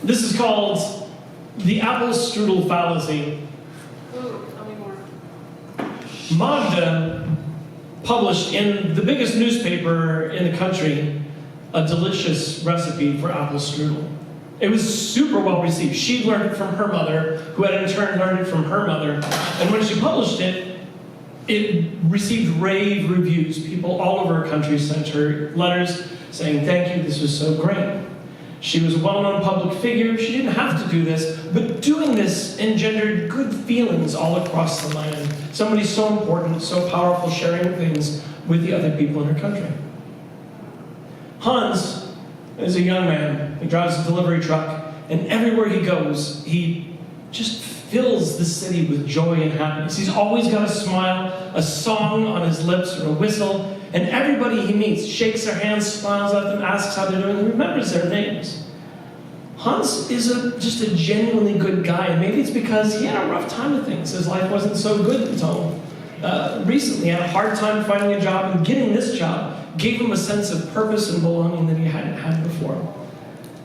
This is called the Apple Strudle Fallacy. Ooh, tell me more. Magda published in the biggest newspaper in the country a delicious recipe for apple strudel. It was super well received. She learned it from her mother, who had in turn learned it from her mother. And when she published it, it received rave reviews. People all over her country sent her letters saying, "Thank you, this was so great." She was a well-known public figure. She didn't have to do this, but doing this engendered good feelings all across the land. Somebody so important, so powerful, sharing things with the other people in her country. Hans is a young man. He drives a delivery truck, and everywhere he goes, he just fills the city with joy and happiness. He's always got a smile, a song on his lips, or a whistle, and everybody he meets shakes their hands, smiles at them, asks how they're doing, and remembers their names. Hans is just a genuinely good guy, and maybe it's because he had a rough time of things. His life wasn't so good until recently. He had a hard time finding a job, and getting this job gave him a sense of purpose and belonging that he hadn't had before.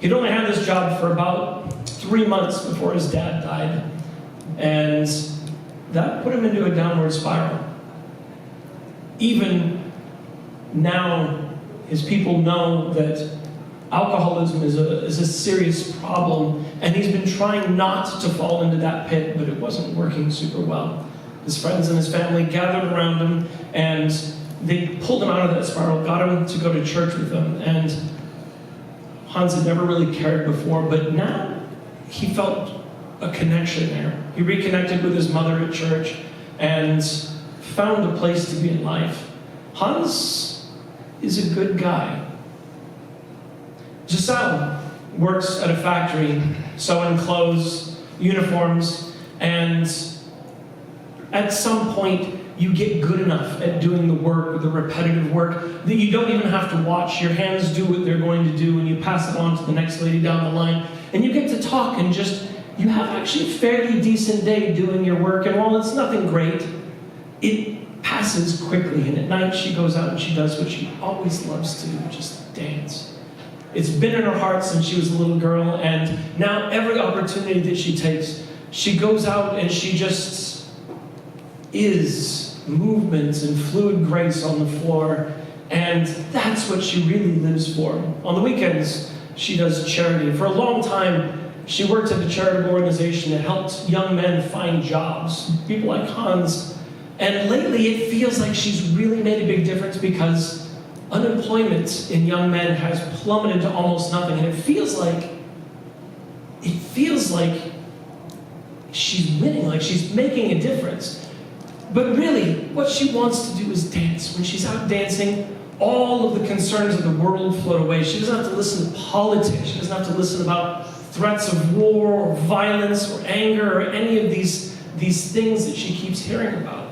He'd only had this job for about 3 months before his dad died, and that put him into a downward spiral. Even now, his people know that alcoholism is a serious problem, and he's been trying not to fall into that pit, but it wasn't working super well. His friends and his family gathered around him, and they pulled him out of that spiral, got him to go to church with them, and Hans had never really cared before, but now he felt a connection there. He reconnected with his mother at church and found a place to be in life. Hans is a good guy. Giselle works at a factory, sewing clothes, uniforms, and at some point you get good enough at doing the work, the repetitive work, that you don't even have to watch. Your hands do what they're going to do, and you pass it on to the next lady down the line, and you get to talk, and you have actually a fairly decent day doing your work, and while it's nothing great, it passes quickly, and at night she goes out and she does what she always loves to do, just dance. It's been in her heart since she was a little girl, and now every opportunity that she takes, she goes out and she just is movement and fluid grace on the floor, and that's what she really lives for. On the weekends, she does charity. For a long time, she worked at a charitable organization that helped young men find jobs, people like Hans, and lately it feels like she's really made a big difference because unemployment in young men has plummeted to almost nothing, and it feels like she's winning, like she's making a difference. But really, what she wants to do is dance. When she's out dancing, all of the concerns of the world float away. She doesn't have to listen to politics. She doesn't have to listen about threats of war or violence or anger or any of these things that she keeps hearing about.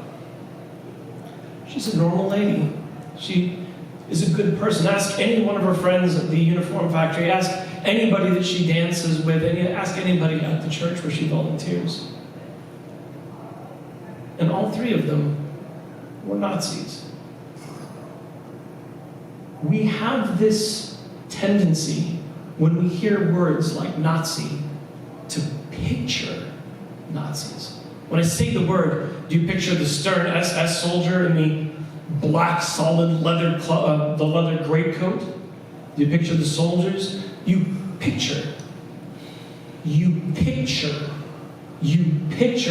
She's a normal lady. She is a good person. Ask any one of her friends at the uniform factory. Ask anybody that she dances with. Ask anybody at the church where she volunteers. And all three of them were Nazis. We have this tendency, when we hear words like Nazi, to picture Nazis. When I say the word, do you picture the stern SS soldier in the black solid leather greatcoat? Do you picture the soldiers? You picture,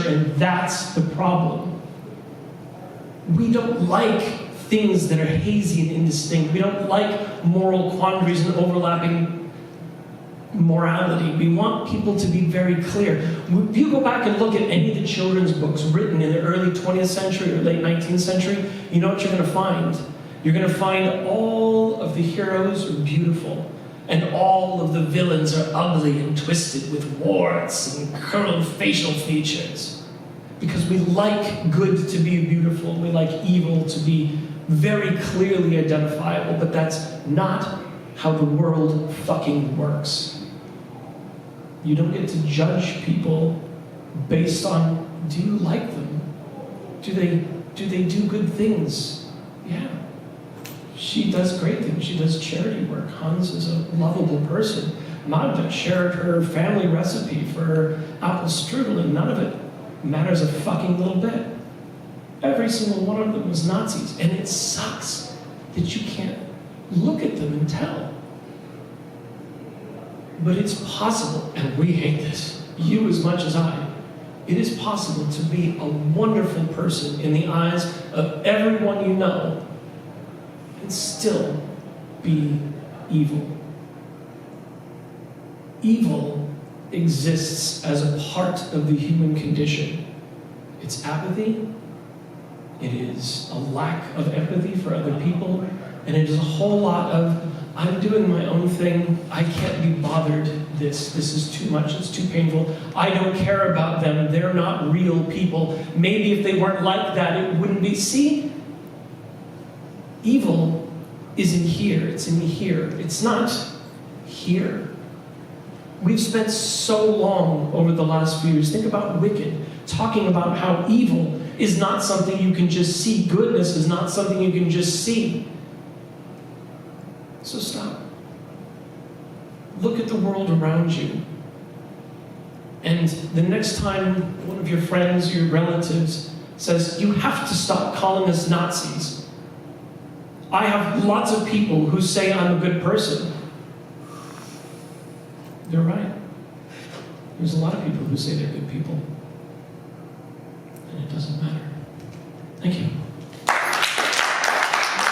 and that's the problem. We don't like things that are hazy and indistinct. We don't like moral quandaries and overlapping morality. We want people to be very clear. If you go back and look at any of the children's books written in the early 20th century or late 19th century, you know what you're going to find? You're going to find all of the heroes are beautiful, and all of the villains are ugly and twisted with warts and curled facial features. Because we like good to be beautiful, we like evil to be very clearly identifiable, but that's not how the world fucking works. You don't get to judge people based on, do you like them? Do they do good things? Yeah. She does great things. She does charity work. Hans is a lovable person. Magda shared her family recipe for apple strudel, and none of it matters a fucking little bit. Every single one of them was Nazis, and it sucks that you can't look at them and tell. But it's possible, and we hate this, you as much as I. It is possible to be a wonderful person in the eyes of everyone you know and still be evil. Evil exists as a part of the human condition. It's apathy, it is a lack of empathy for other people, and it is a whole lot of, I'm doing my own thing, I can't be bothered, this is too much, it's too painful, I don't care about them, they're not real people. Maybe if they weren't like that, it wouldn't be. See? Evil is in here, it's in here, it's not here. We've spent so long over the last few years, think about Wicked, talking about how evil is not something you can just see, goodness is not something you can just see. So stop. Look at the world around you. And the next time one of your friends, your relatives, says, you have to stop calling us Nazis. I have lots of people who say I'm a good person. They're right. There's a lot of people who say they're good people. And it doesn't matter. Thank you.